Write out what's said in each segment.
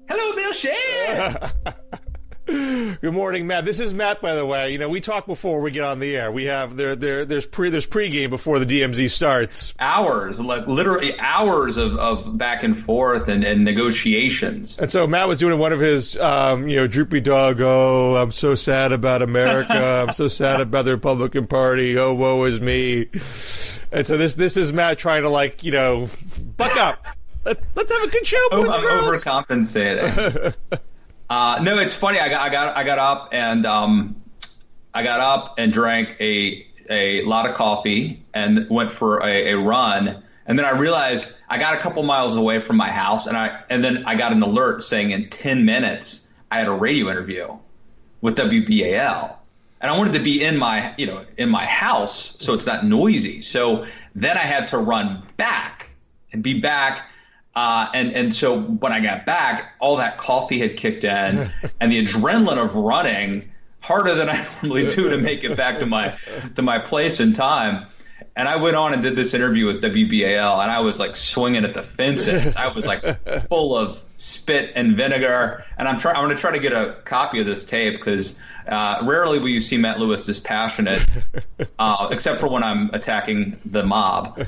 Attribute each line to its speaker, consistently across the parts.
Speaker 1: Hello, Bill Scher.
Speaker 2: Good morning, Matt. This is Matt, by the way. You know, we talk before we get on the air. We have there's pregame before the DMZ starts.
Speaker 1: Hours, literally hours of back and forth and negotiations.
Speaker 2: And so Matt was doing one of his, droopy dog. Oh, I'm so sad about America. I'm so sad about the Republican Party. Oh, woe is me. And so this is Matt trying to buck up. Let's have a good show, boys and girls.
Speaker 1: I'm overcompensating. No, it's funny. I got up and drank a lot of coffee and went for a run. And then I realized I got a couple miles away from my house, and then I got an alert saying in 10 minutes I had a radio interview with WBAL, and I wanted to be in my house so it's not noisy. So then I had to run back and be back. And so when I got back, all that coffee had kicked in, and the adrenaline of running harder than I normally do to make it back to my place in time. And I went on and did this interview with WBAL, and I was like swinging at the fences. I was like full of spit and vinegar. And I'm going to try to get a copy of this tape because rarely will you see Matt Lewis this passionate, except for when I'm attacking the mob.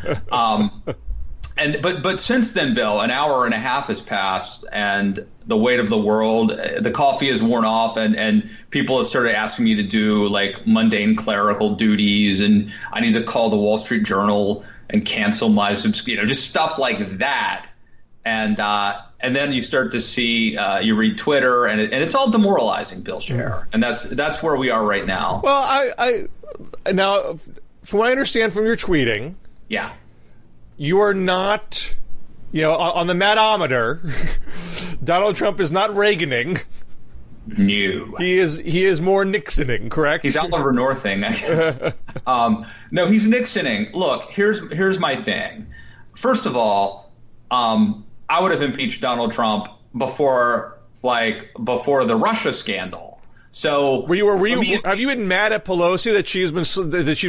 Speaker 1: But since then, Bill, an hour and a half has passed, and the weight of the world, the coffee has worn off, and people have started asking me to do like mundane clerical duties, and I need to call the Wall Street Journal and cancel my just stuff like that. And then you start to see, you read Twitter, and it's all demoralizing, Bill Scher, and that's where we are right now.
Speaker 2: Well, I now, from what I understand from your tweeting,
Speaker 1: yeah.
Speaker 2: You are not, on the Mattometer, Donald Trump is not Reaganing.
Speaker 1: No.
Speaker 2: He is more Nixoning, correct?
Speaker 1: He's Oliver Northing, I guess. No, he's Nixoning. Look, here's my thing. First of all, I would have impeached Donald Trump before the Russia scandal. So
Speaker 2: have you been mad at Pelosi that she's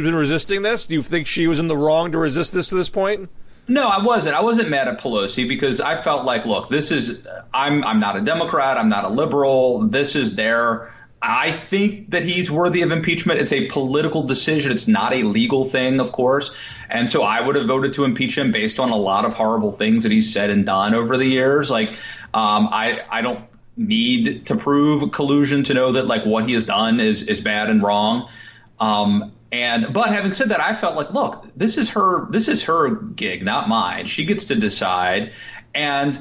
Speaker 2: been resisting this? Do you think she was in the wrong to resist this to this point?
Speaker 1: No, I wasn't. I wasn't mad at Pelosi because I felt like, look, I'm not a Democrat. I'm not a liberal. This is I think that he's worthy of impeachment. It's a political decision. It's not a legal thing, of course. And so I would have voted to impeach him based on a lot of horrible things that he's said and done over the years. Like, I don't need to prove collusion to know that like what he has done is bad and wrong. But having said that, I felt like, look, this is her gig, not mine. She gets to decide. And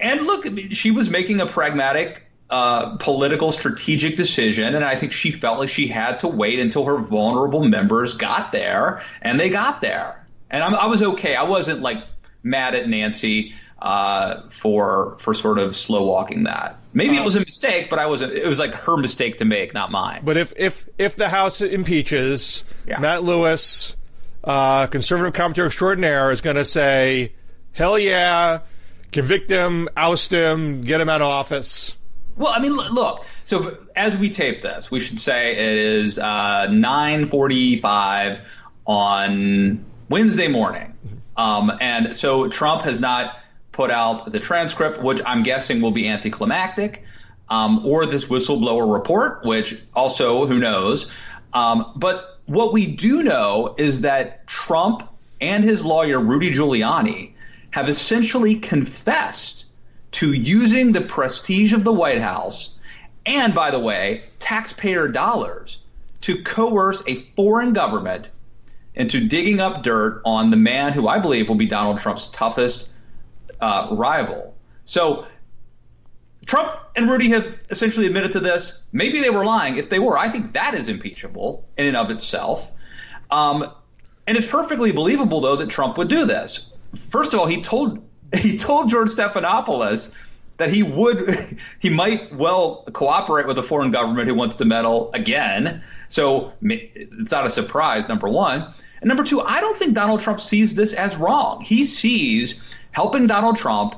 Speaker 1: look, she was making a pragmatic political strategic decision. And I think she felt like she had to wait until her vulnerable members got there, and they got there. And I was OK. I wasn't like mad at Nancy for sort of slow walking that. Maybe it was a mistake, but it was like her mistake to make, not mine.
Speaker 2: But if the House impeaches,
Speaker 1: yeah.
Speaker 2: Matt Lewis, conservative commentator extraordinaire, is going to say, hell yeah, convict him, oust him, get him out of office.
Speaker 1: Well, I mean, look, so as we tape this, we should say it is 9:45 on Wednesday morning. And so Trump has not put out the transcript, which I'm guessing will be anticlimactic, or this whistleblower report, which also, who knows. But what we do know is that Trump and his lawyer, Rudy Giuliani, have essentially confessed to using the prestige of the White House and, by the way, taxpayer dollars to coerce a foreign government into digging up dirt on the man who I believe will be Donald Trump's toughest rival. So Trump and Rudy have essentially admitted to this. Maybe they were lying. If they were, I think that is impeachable in and of itself. And it's perfectly believable, though, that Trump would do this. First of all, he told George Stephanopoulos that he might well cooperate with a foreign government who wants to meddle again. So it's not a surprise, number one. And number two, I don't think Donald Trump sees this as wrong. He sees helping Donald Trump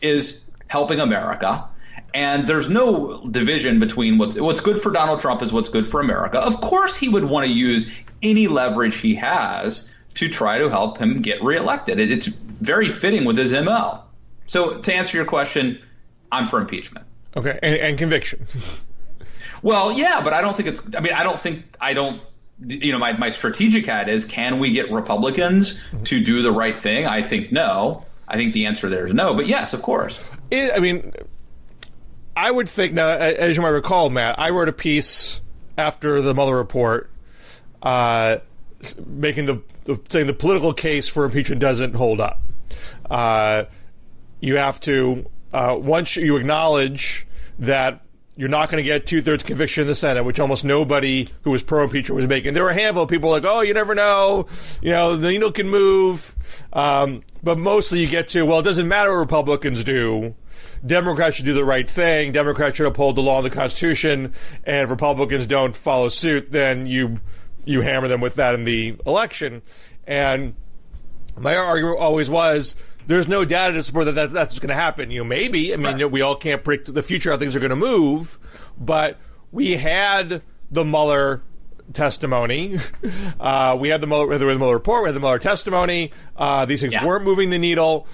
Speaker 1: is helping America. And there's no division between what's good for Donald Trump is what's good for America. Of course, he would want to use any leverage he has to try to help him get reelected. It's very fitting with his MO. So to answer your question, I'm for impeachment.
Speaker 2: Okay, and conviction.
Speaker 1: Well, yeah, but I don't think my strategic hat is, can we get Republicans to do the right thing? I think no. I think the answer there is no. But yes, of course.
Speaker 2: I would think, now, as you might recall, Matt, I wrote a piece after the Mueller report saying the political case for impeachment doesn't hold up. You have to, once you acknowledge that you're not going to get 2/3 conviction in the Senate, which almost nobody who was pro-impeachment was making. There were a handful of people like, oh, you never know, the needle can move. But mostly you get to, well, it doesn't matter what Republicans do. Democrats should do the right thing. Democrats should uphold the law and the Constitution. And if Republicans don't follow suit, then you hammer them with that in the election. And my argument always was, there's no data to support that's what's going to happen. Maybe. Right. We all can't predict the future, how things are going to move. But we had the Mueller testimony. We had the Mueller report. We had the Mueller testimony. These things weren't moving the needle.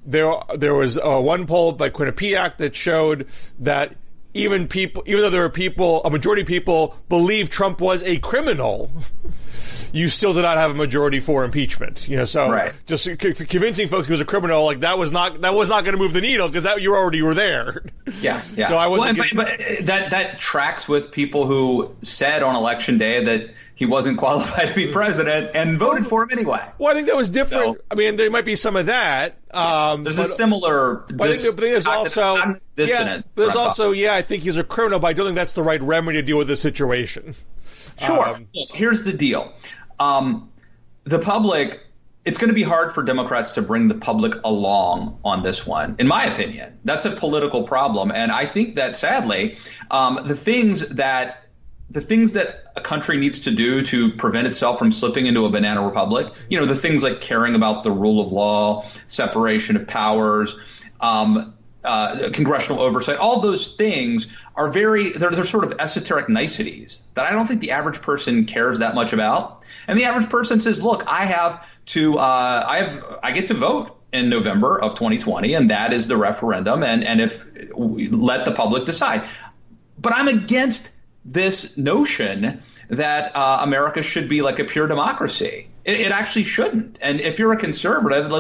Speaker 2: There was one poll by Quinnipiac that showed that even though there were a majority of people believe Trump was a criminal, you still did not have a majority for impeachment. Right. Just convincing folks he was a criminal, like that was not going to move the needle because you already were there.
Speaker 1: Yeah.
Speaker 2: So I wasn't.
Speaker 1: But that tracks with people who said on election day that he wasn't qualified to be president and voted for him anyway.
Speaker 2: Well, I think that was different. So, there might be some of that.
Speaker 1: There's a similar
Speaker 2: there's also
Speaker 1: dissonance.
Speaker 2: There's also, I think he's a criminal, but I don't think that's the right remedy to deal with the situation.
Speaker 1: Sure. Look, here's the deal. The public, it's going to be hard for Democrats to bring the public along on this one, in my opinion. That's a political problem. And I think that, sadly, the things that a country needs to do to prevent itself from slipping into a banana republic, the things like caring about the rule of law, separation of powers, congressional oversight, all those things are they're sort of esoteric niceties that I don't think the average person cares that much about. And the average person says, look, I get to vote in November of 2020, and that is the referendum. And if we let the public decide. But I'm against this notion that America should be like a pure democracy. It actually shouldn't. And if you're a conservative,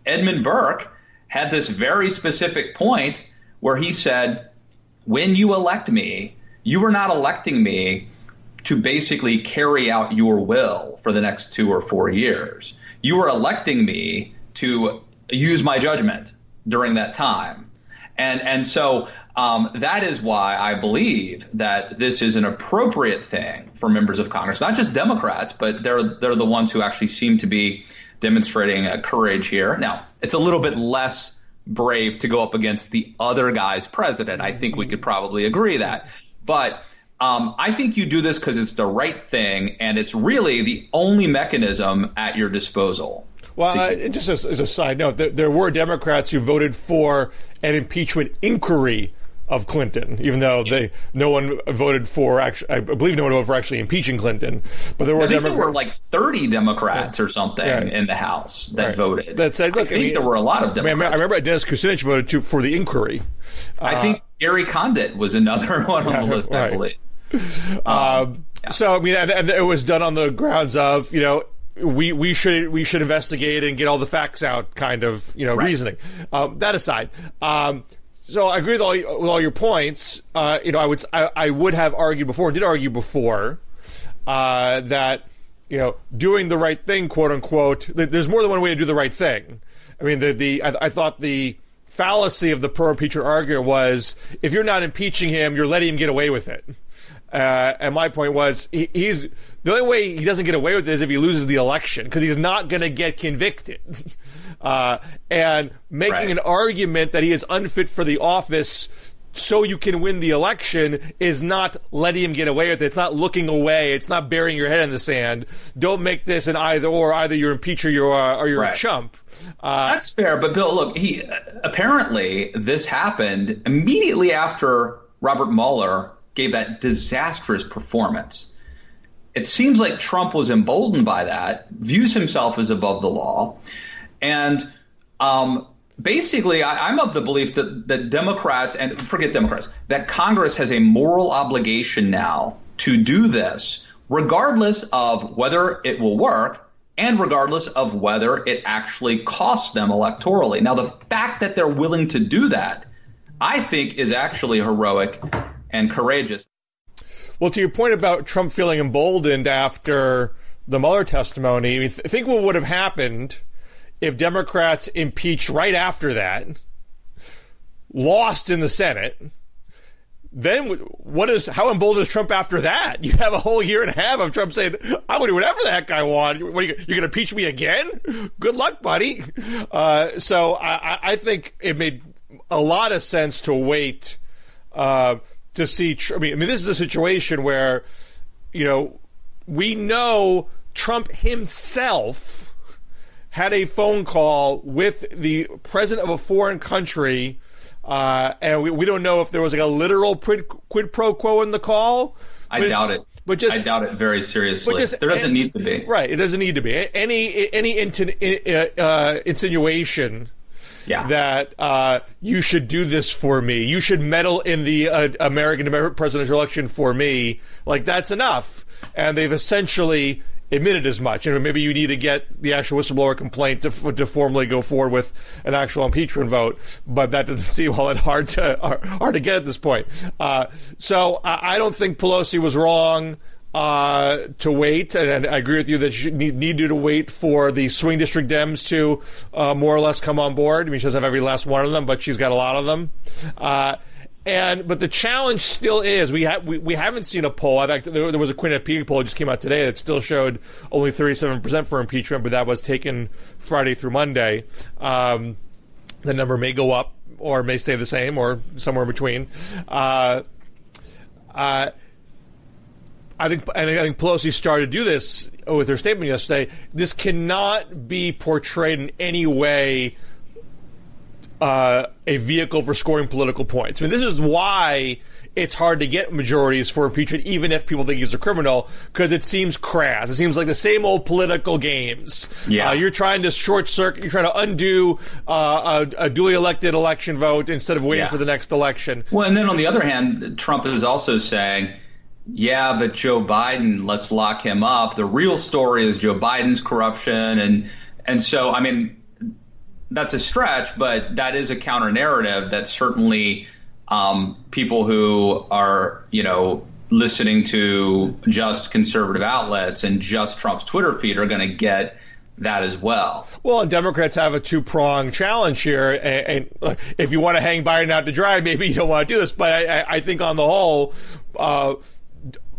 Speaker 1: Edmund Burke had this very specific point where he said, when you elect me, you are not electing me to basically carry out your will for the next 2 or 4 years. You are electing me to use my judgment during that time. And so that is why I believe that this is an appropriate thing for members of Congress, not just Democrats, but they're the ones who actually seem to be demonstrating courage here. Now, it's a little bit less brave to go up against the other guy's president. I think we could probably agree that. But I think you do this because it's the right thing, and it's really the only mechanism at your disposal.
Speaker 2: Well, just as a side note, there were Democrats who voted for an impeachment inquiry of Clinton, even though no one voted for I believe no one voted for actually impeaching Clinton. But there were
Speaker 1: there were like 30 Democrats or something in the House that voted.
Speaker 2: That said, look, I think
Speaker 1: there were a lot of Democrats.
Speaker 2: I remember Dennis Kucinich voted for the inquiry.
Speaker 1: I think Gary Condit was another one on the list, I believe.
Speaker 2: So and it was done on the grounds of we should investigate and get all the facts out, kind of reasoning. That aside, so I agree with all your points. I would have argued before, and did argue before, that doing the right thing, quote unquote. There's more than one way to do the right thing. I thought the fallacy of the pro-impeachment argument was, if you're not impeaching him, you're letting him get away with it. And my point was, he's the only way he doesn't get away with it is if he loses the election, because he's not going to get convicted. And making an argument that he is unfit for the office so you can win the election is not letting him get away with it. It's not looking away. It's not burying your head in the sand. Don't make this an either or. Either you're impeached or you're a chump.
Speaker 1: That's fair. But Bill, look, apparently this happened immediately after Robert Mueller gave that disastrous performance. it seems like Trump was emboldened by that, views himself as above the law. And basically, I'm of the belief that Democrats, and forget Democrats, that Congress has a moral obligation now to do this, regardless of whether it will work and regardless of whether it actually costs them electorally. Now, the fact that they're willing to do that, I think, is actually heroic and courageous.
Speaker 2: Well, to your point about Trump feeling emboldened after the Mueller testimony, I mean, think what would have happened if Democrats impeached right after that, lost in the Senate. Then how emboldened is Trump after that? You have a whole year and a half of Trump saying, I'm going to do whatever the heck I want. You're going to impeach me again? Good luck, buddy. So I think it made a lot of sense to wait to see. I mean, this is a situation where, we know Trump himself had a phone call with the president of a foreign country. And we don't know if there was like a literal quid pro quo in the call.
Speaker 1: I doubt it. I doubt it very seriously. There doesn't need to be.
Speaker 2: Right. It doesn't need to be. Any insinuation that you should do this for me, you should meddle in the American presidential election for me, like that's enough. And they've essentially admitted as much. Maybe you need to get the actual whistleblower complaint to formally go forward with an actual impeachment vote, but that doesn't seem all that hard to get at this point. So I don't think Pelosi was wrong to wait, and I agree with you that she needed to wait for the swing district Dems to more or less come on board. I mean, she doesn't have every last one of them, but she's got a lot of them. But the challenge still is we haven't seen a poll. In fact, there was a Quinnipiac poll that just came out today that still showed only 37% for impeachment, but that was taken Friday through Monday. The number may go up or may stay the same or somewhere in between. I think Pelosi started to do this with her statement yesterday. This cannot be portrayed in any way a vehicle for scoring political points. I mean, this is why it's hard to get majorities for impeachment, even if people think he's a criminal, because it seems crass. It seems like the same old political games. Yeah. You're trying to short circuit. You're trying to undo a duly elected election vote instead of waiting for the next election.
Speaker 1: Well, and then on the other hand, Trump is also saying, yeah, but Joe Biden, let's lock him up. The real story is Joe Biden's corruption. And so, I mean, that's a stretch, but that is a counter narrative that certainly people who are, listening to just conservative outlets and just Trump's Twitter feed are going to get that as well.
Speaker 2: Well, and Democrats have a two-pronged challenge here. And if you want to hang Biden out to dry, maybe you don't want to do this. But I think on the whole,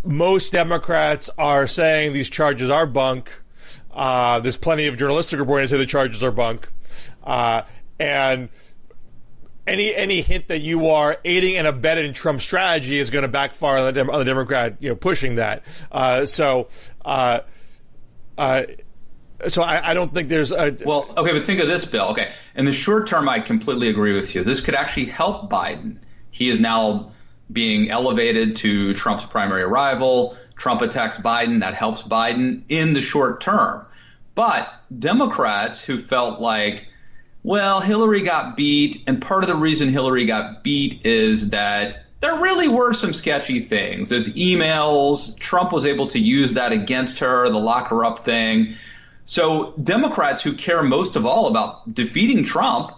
Speaker 2: most Democrats are saying these charges are bunk. There's plenty of journalistic reporting that say the charges are bunk. And any hint that you are aiding and abetting Trump's strategy is going to backfire on the Democrat, pushing that. So I don't think there's a...
Speaker 1: Well, okay, but think of this, Bill. Okay, in the short term, I completely agree with you. This could actually help Biden. He is now being elevated to Trump's primary rival. Trump attacks Biden. That helps Biden in the short term. But Democrats who felt like, well, Hillary got beat, and part of the reason Hillary got beat is that there really were some sketchy things. There's emails. Trump was able to use that against her, the lock her up thing. So Democrats who care most of all about defeating Trump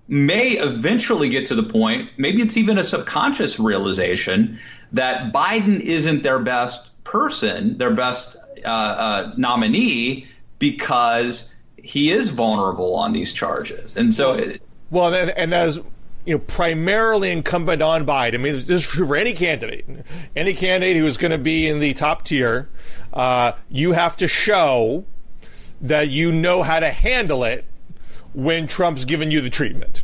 Speaker 1: may eventually get to the point, maybe it's even a subconscious realization, that Biden isn't their best person, their best nominee, because he is vulnerable on these charges. And so,
Speaker 2: and that is primarily incumbent on Biden. I mean, this is true for any candidate who is going to be in the top tier. You have to show that you know how to handle it when Trump's given you the treatment.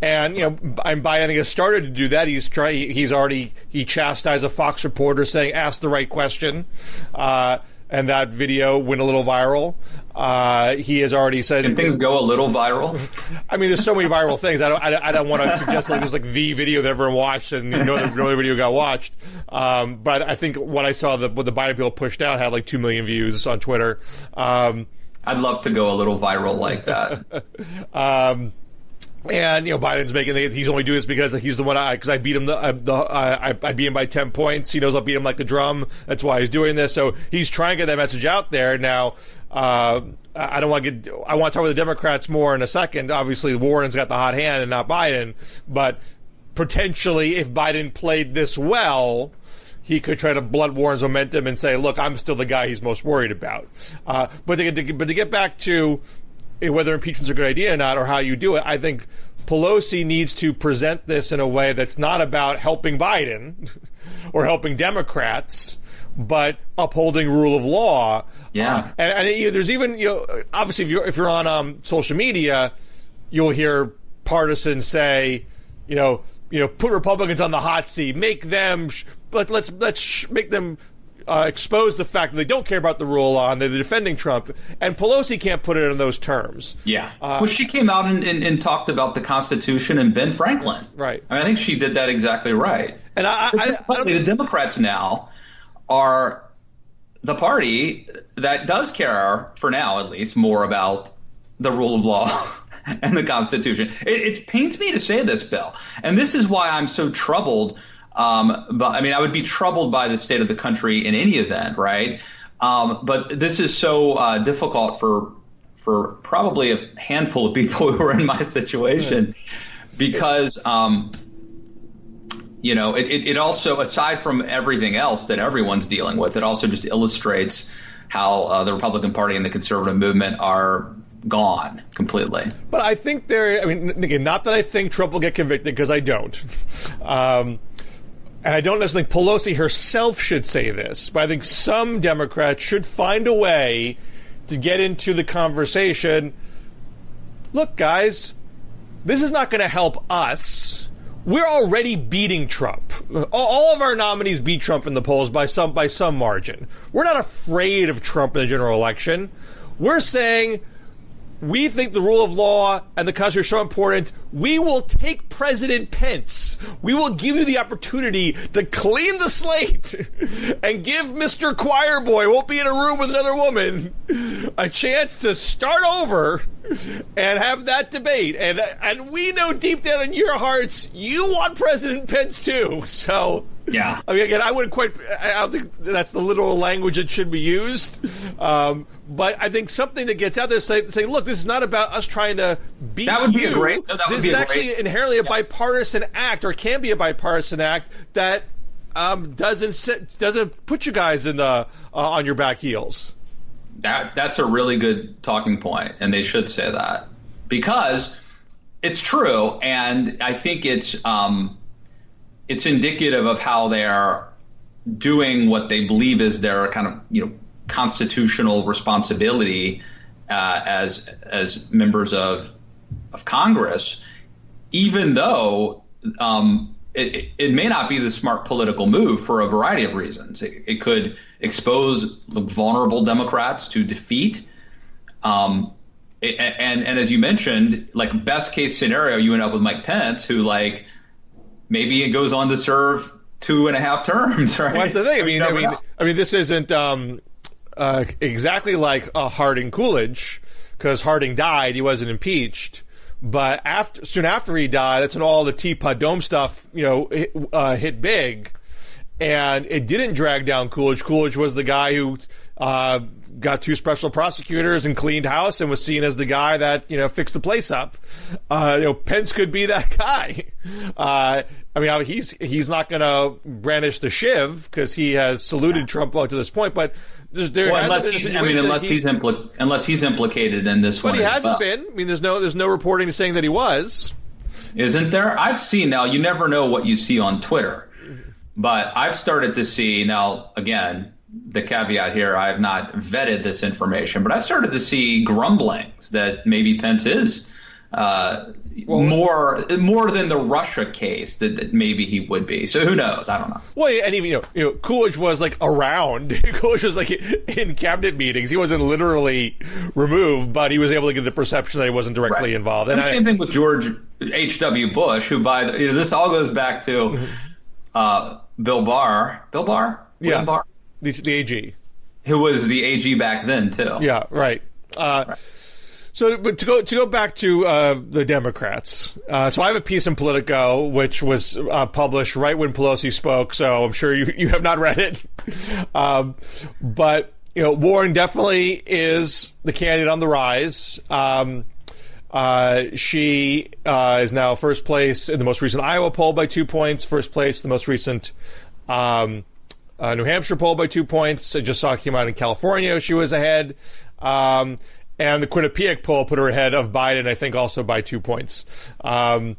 Speaker 2: And Biden, I think, has started to do that. He chastised a Fox reporter saying, "Ask the right question." And that video went a little viral. He has already said...
Speaker 1: Can things go a little viral?
Speaker 2: I mean, there's so many viral things. I don't want to suggest like there's like the video that everyone watched and no other video got watched. But I think what I saw, what the Biden people pushed out had like 2 million views on Twitter.
Speaker 1: I'd love to go a little viral like that.
Speaker 2: And Biden's he's only doing this because he's the one because I beat him I beat him by 10 points. He knows I'll beat him like the drum. That's why he's doing this. So he's trying to get that message out there. Now, I want to talk with the Democrats more in a second. Obviously, Warren's got the hot hand and not Biden. But potentially, if Biden played this well, he could try to blunt Warren's momentum and say, "Look, I'm still the guy he's most worried about." But to get back to whether impeachment's a good idea or not, or how you do it, I think Pelosi needs to present this in a way that's not about helping Biden or helping Democrats, but upholding rule of law.
Speaker 1: Yeah.
Speaker 2: And there's even, obviously, if you're on social media, you'll hear partisans say, put Republicans on the hot seat, make them, let's make them expose the fact that they don't care about the rule of law and they're defending Trump. And Pelosi can't put it in those terms.
Speaker 1: Yeah. Well, she came out and talked about the Constitution and Ben Franklin.
Speaker 2: Right.
Speaker 1: I think she did that exactly right. And the Democrats now are the party that does care, for now at least, more about the rule of law and the Constitution. It pains me to say this, Bill, and this is why I'm so troubled. But I mean, I would be troubled by the state of the country in any event, right? But this is so difficult for probably a handful of people who are in my situation, because it also, aside from everything else that everyone's dealing with, it also just illustrates how the Republican Party and the conservative movement are gone completely.
Speaker 2: But I think again, not that I think Trump will get convicted, because I don't. And I don't necessarily think Pelosi herself should say this, but I think some Democrats should find a way to get into the conversation. Look, guys, this is not going to help us. We're already beating Trump. All of our nominees beat Trump in the polls by some margin. We're not afraid of Trump in the general election. We're saying we think the rule of law and the Constitution are so important, we will take President Pence. We will give you the opportunity to clean the slate and give Mr. Choir Boy, won't be in a room with another woman, a chance to start over and have that debate. And we know deep down in your hearts, you want President Pence too. So,
Speaker 1: yeah.
Speaker 2: I mean, again, I don't think that's the literal language that should be used. But I think something that gets out there say, look, this is not about us trying to beat you.
Speaker 1: That would be a great.
Speaker 2: This is actually inherently a bipartisan act, or can be a bipartisan act that doesn't put you guys in the on your back heels.
Speaker 1: That's a really good talking point, and they should say that, because it's true, and I think it's indicative of how they are doing what they believe is their kind of constitutional responsibility as members of Congress, even though it may not be the smart political move for a variety of reasons. It could expose vulnerable Democrats to defeat. And as you mentioned, like best case scenario, you end up with Mike Pence, who maybe it goes on to serve 2.5 terms. Right?
Speaker 2: Well, that's the thing. I mean, this isn't exactly like Harding Coolidge, because Harding died, he wasn't impeached. But soon after he died, that's when all the Teapot Dome stuff, hit big, and it didn't drag down Coolidge. Coolidge was the guy who got 2 special prosecutors and cleaned house and was seen as the guy that fixed the place up. Pence could be that guy. He's not going to brandish the shiv because he has saluted Trump up to this point, but.
Speaker 1: Unless he's implicated in this one.
Speaker 2: But he hasn't been. I mean, there's no reporting saying that he was.
Speaker 1: Isn't there? I've seen, now you never know what you see on Twitter, but I've started to see, now again, the caveat here, I have not vetted this information, but I've started to see grumblings that maybe Pence is more than the Russia case that maybe he would be. So who knows? I don't know.
Speaker 2: Well, and even Coolidge was like around. Coolidge was like in cabinet meetings. He wasn't literally removed, but he was able to get the perception that he wasn't directly involved.
Speaker 1: And the same thing with George H.W. Bush, who this all goes back to Bill Barr. Bill Barr?
Speaker 2: Yeah,
Speaker 1: Barr?
Speaker 2: The AG.
Speaker 1: Who was the AG back then, too.
Speaker 2: Yeah, right. So, but to go back to the Democrats. So I have a piece in Politico which was published right when Pelosi spoke. So I'm sure you have not read it. But Warren definitely is the candidate on the rise. She is now first place in the most recent Iowa poll by 2 points. First place in the most recent New Hampshire poll by 2 points. I just saw it came out in California. She was ahead. And the Quinnipiac poll put her ahead of Biden, I think, also by 2 points. Now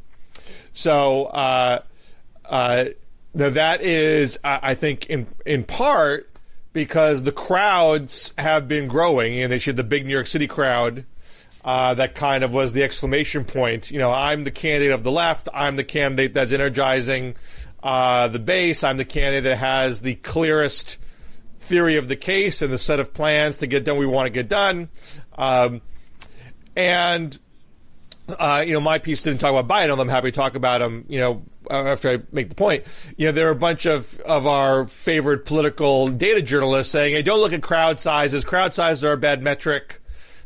Speaker 2: that is, I think, in part because the crowds have been growing, and she had the big New York City crowd that kind of was the exclamation point. I'm the candidate of the left. I'm the candidate that's energizing the base. I'm the candidate that has the clearest theory of the case and the set of plans to get done we want to get done. My piece didn't talk about Biden, although I'm happy to talk about him, after I make the point. There are a bunch of our favorite political data journalists saying, hey, don't look at crowd sizes. Crowd sizes are a bad metric.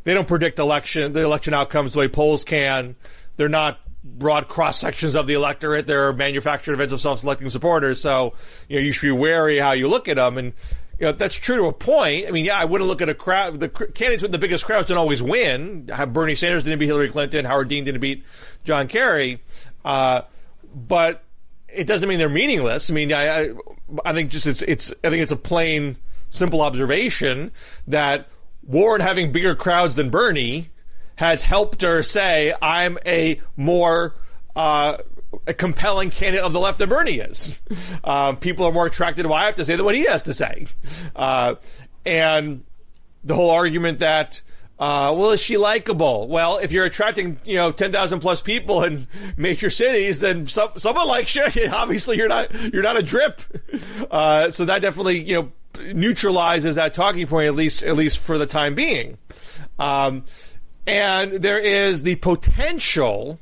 Speaker 2: They don't predict the election outcomes the way polls can. They're not broad cross-sections of the electorate. They're manufactured events of self-selecting supporters. So, you should be wary how you look at them. And, that's true to a point. I mean, I wouldn't look at a crowd. The candidates with the biggest crowds don't always win. Bernie Sanders didn't beat Hillary Clinton. Howard Dean didn't beat John Kerry. But it doesn't mean they're meaningless. I mean, I think it's a plain, simple observation that Warren having bigger crowds than Bernie has helped her say, I'm a more a compelling candidate of the left than Bernie is. People are more attracted to what I have to say than what he has to say. And the whole argument that, is she likable? Well, if you're attracting, 10,000 plus people in major cities, then someone likes you. Obviously, you're not a drip. So that definitely, neutralizes that talking point, at least for the time being. And there is the potential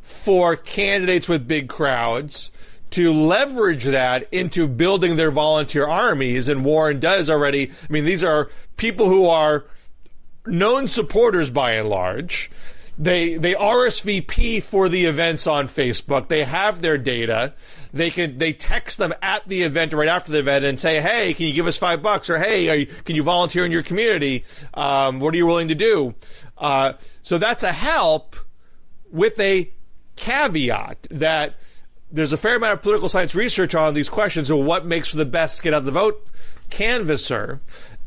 Speaker 2: for candidates with big crowds to leverage that into building their volunteer armies, and Warren does already. I mean, these are people who are known supporters by and large. They RSVP for the events on Facebook. They have their data. They text them at the event or right after the event and say, hey, can you give us $5? Or hey, can you volunteer in your community? What are you willing to do? So that's a help, with a caveat that there's a fair amount of political science research on these questions of what makes for the best get out the vote canvasser.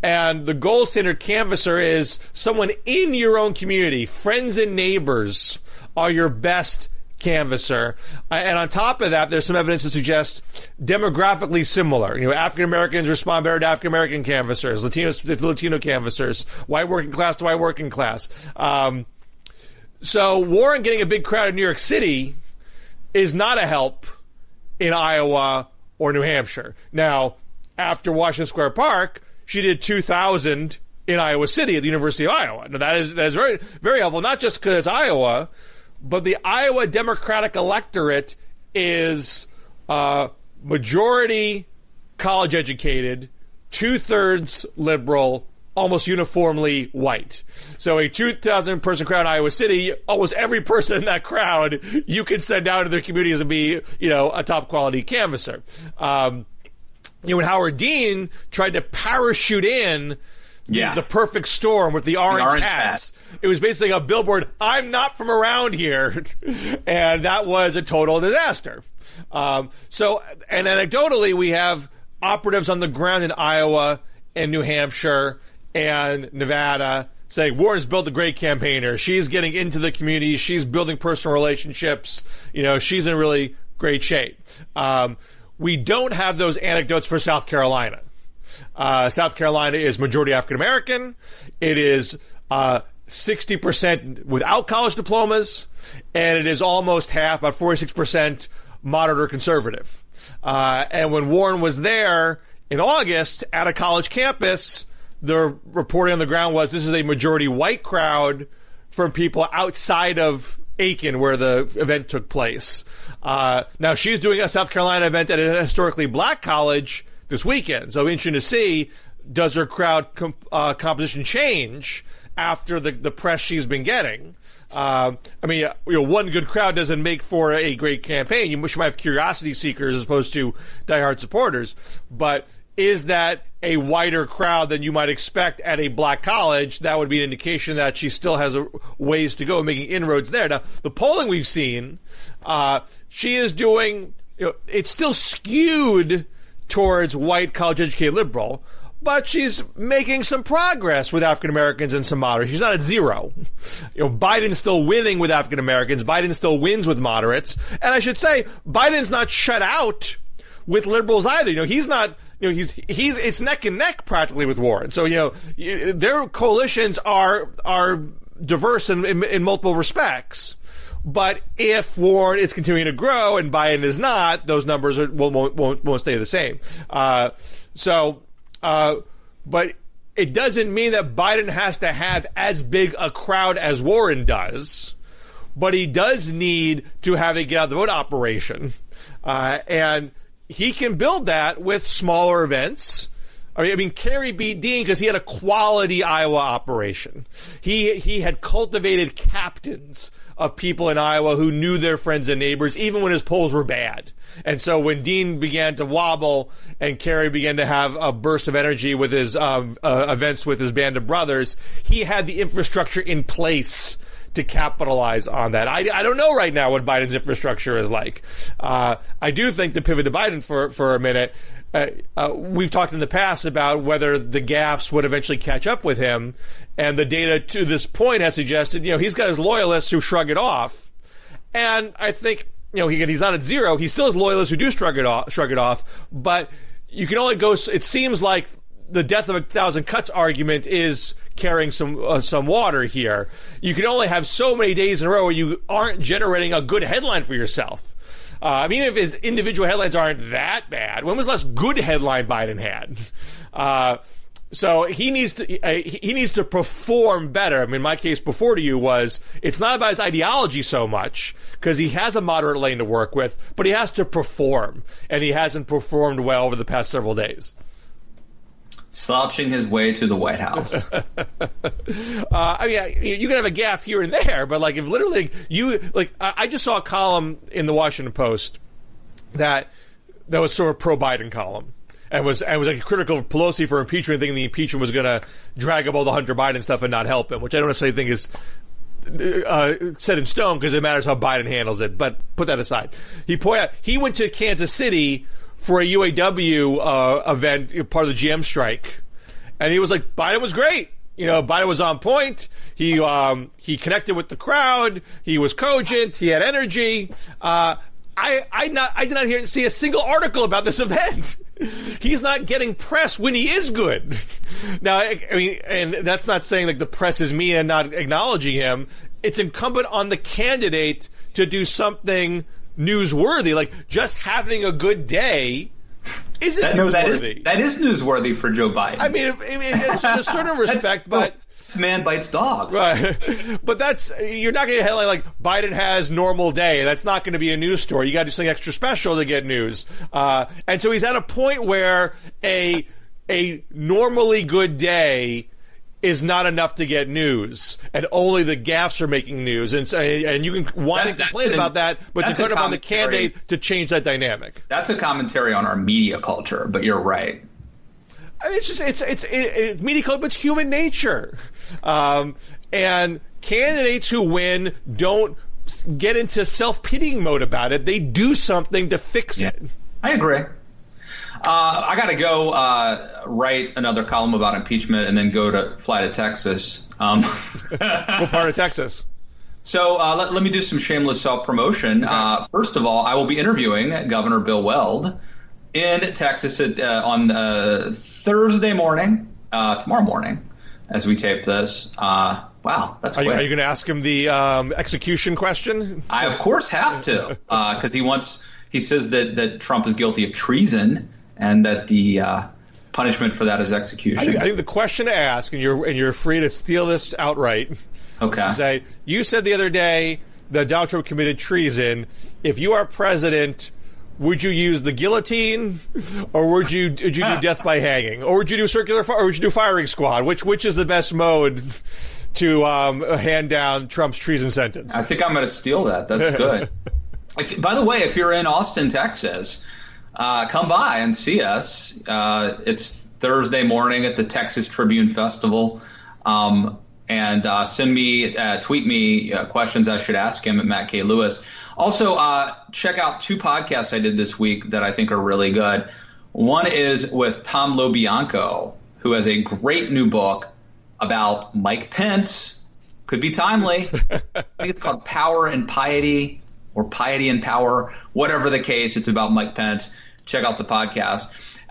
Speaker 2: And the gold standard canvasser is someone in your own community. Friends and neighbors are your best canvasser. And on top of that, there's some evidence to suggest demographically similar. African Americans respond better to African American canvassers, Latino canvassers, white working class to white working class. So Warren getting a big crowd in New York City is not a help in Iowa or New Hampshire. Now, after Washington Square Park, she did 2,000 in Iowa City at the University of Iowa. Now, that is very, very helpful, not just because it's Iowa, but the Iowa Democratic electorate is majority college educated, 2/3 liberal, almost uniformly white. So a 2,000 person crowd in Iowa City, almost every person in that crowd you could send out to their communities and be, a top quality canvasser. When Howard Dean tried to parachute in the perfect storm with the orange hats, it was basically a billboard, I'm not from around here. And that was a total disaster. So anecdotally, we have operatives on the ground in Iowa and New Hampshire and Nevada saying Warren's built a great campaigner. She's getting into the community. She's building personal relationships. She's in really great shape. We don't have those anecdotes for South Carolina. South Carolina is majority African American. It is 60% without college diplomas, and it is almost half, about 46%, moderate or conservative. And when Warren was there in August at a college campus, the reporting on the ground was this is a majority white crowd from people outside of Aiken, where the event took place. Now, she's doing a South Carolina event at a historically black college this weekend. So interesting to see, does her crowd composition change after the press she's been getting? I mean, one good crowd doesn't make for a great campaign. You might have curiosity seekers as opposed to diehard supporters. But is that a wider crowd than you might expect at a black college? That would be an indication that she still has a ways to go making inroads there. Now, the polling we've seen, she is doing, it's still skewed towards white college-educated liberal, but she's making some progress with African Americans and some moderates. She's not at zero. Biden's still winning with African Americans. Biden still wins with moderates. And I should say, Biden's not shut out with liberals either. He's not, it's neck and neck practically with Warren. So, their coalitions are diverse in multiple respects. But if Warren is continuing to grow and Biden is not, those numbers won't stay the same. But it doesn't mean that Biden has to have as big a crowd as Warren does. But he does need to have a get out the vote operation. And he can build that with smaller events. I mean, Kerry beat Dean because he had a quality Iowa operation. He had cultivated captains of people in Iowa who knew their friends and neighbors, even when his polls were bad. And so when Dean began to wobble and Kerry began to have a burst of energy with his events with his band of brothers, he had the infrastructure in place to capitalize on that. I don't know right now what Biden's infrastructure is like. I do think, to pivot to Biden for a minute, we've talked in the past about whether the gaffes would eventually catch up with him, and the data to this point has suggested, he's got his loyalists who shrug it off, and I think, he's not at zero. He still has loyalists who do shrug it off, but you can only go. It seems like the death of a thousand cuts argument is carrying some water here. You can only have so many days in a row where you aren't generating a good headline for yourself. I mean, if his individual headlines aren't that bad, when was the last good headline Biden had? So he needs to perform better. I mean, my case before to you was, it's not about his ideology so much, because he has a moderate lane to work with, but he has to perform, and he hasn't performed well over the past several days.
Speaker 1: Slouching his way to the White House.
Speaker 2: I mean, you can have a gaffe here and there, but if literally I just saw a column in the Washington Post that was sort of pro-Biden column, and was critical of Pelosi for impeachment, thinking the impeachment was going to drag up all the Hunter Biden stuff and not help him, which I don't necessarily think is set in stone, because it matters how Biden handles it. But put that aside. He went to Kansas City for a UAW event, part of the GM strike, and he was like, Biden was great. Biden was on point. He connected with the crowd. He was cogent. He had energy. I did not see a single article about this event. He's not getting press when he is good. Now, I mean, and that's not saying the press is mean and not acknowledging him. It's incumbent on the candidate to do something newsworthy. Just having a good day isn't newsworthy.
Speaker 1: That is newsworthy for Joe Biden.
Speaker 2: I mean, it's in a certain respect, but
Speaker 1: it's man bites dog.
Speaker 2: Right. But you're not going to get a headline Biden has normal day. That's not going to be a news story. You got to do something extra special to get news. And so he's at a point where a normally good day is not enough to get news, and only the gaffes are making news. And you can whine and complain about that, but depend upon the candidate to change that dynamic.
Speaker 1: That's a commentary on our media culture, but you're right.
Speaker 2: It's media culture, but it's human nature. And candidates who win don't get into self-pitying mode about it. They do something to fix it.
Speaker 1: I agree. I got to go write another column about impeachment and then fly to Texas.
Speaker 2: What part of Texas?
Speaker 1: So let me do some shameless self-promotion. Okay. First of all, I will be interviewing Governor Bill Weld in Texas on Thursday morning, tomorrow morning, as we tape this. Wow, that's
Speaker 2: Are
Speaker 1: quick.
Speaker 2: you going to ask him the execution question?
Speaker 1: I, of course, have to, because he says that Trump is guilty of treason and that the punishment for that is execution.
Speaker 2: I think the question to ask, and you're free to steal this outright.
Speaker 1: Okay.
Speaker 2: Is that you said the other day that Donald Trump committed treason. If you are president, would you use the guillotine, or would you do death by hanging, or would you do or would you do firing squad? Which is the best mode to hand down Trump's treason sentence?
Speaker 1: I think I'm going to steal that. That's good. By the way, if you're in Austin, Texas, come by and see us. It's Thursday morning at the Texas Tribune Festival. And tweet me questions I should ask him at Matt K. Lewis. Also, check out 2 podcasts I did this week that I think are really good. One is with Tom LoBianco, who has a great new book about Mike Pence. Could be timely. I think it's called Power and Piety, or Piety and Power. Whatever the case, it's about Mike Pence. Check out the podcast.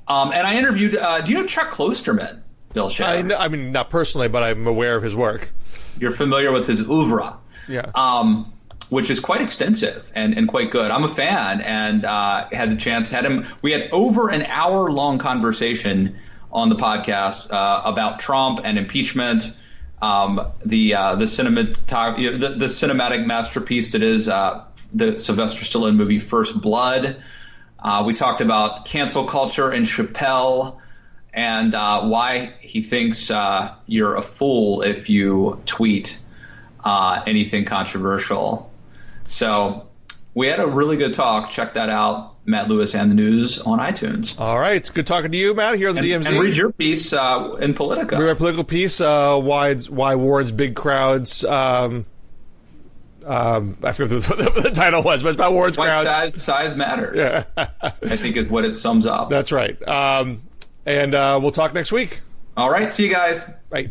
Speaker 1: And I interviewed, do you know Chuck Klosterman, Bill Scher?
Speaker 2: I mean, not personally, but I'm aware of his work.
Speaker 1: You're familiar with his oeuvre.
Speaker 2: Yeah.
Speaker 1: Which is quite extensive and quite good. I'm a fan, and had the chance, we had over an hour-long conversation on the podcast about Trump and impeachment, the cinematic masterpiece that is the Sylvester Stallone movie First Blood. We talked about cancel culture and Chappelle, and why he thinks you're a fool if you tweet anything controversial. So we had a really good talk. Check that out, Matt Lewis and the News on iTunes.
Speaker 2: All right. It's good talking to you, Matt, here on the DMZ.
Speaker 1: And read your piece in Politico.
Speaker 2: Read our political piece, why wars big crowds. I forget what the title was, but it's about wars crowds.
Speaker 1: Size matters,
Speaker 2: yeah.
Speaker 1: I think is what it sums up.
Speaker 2: That's right. And we'll talk next week.
Speaker 1: All right. See you guys.
Speaker 2: Bye.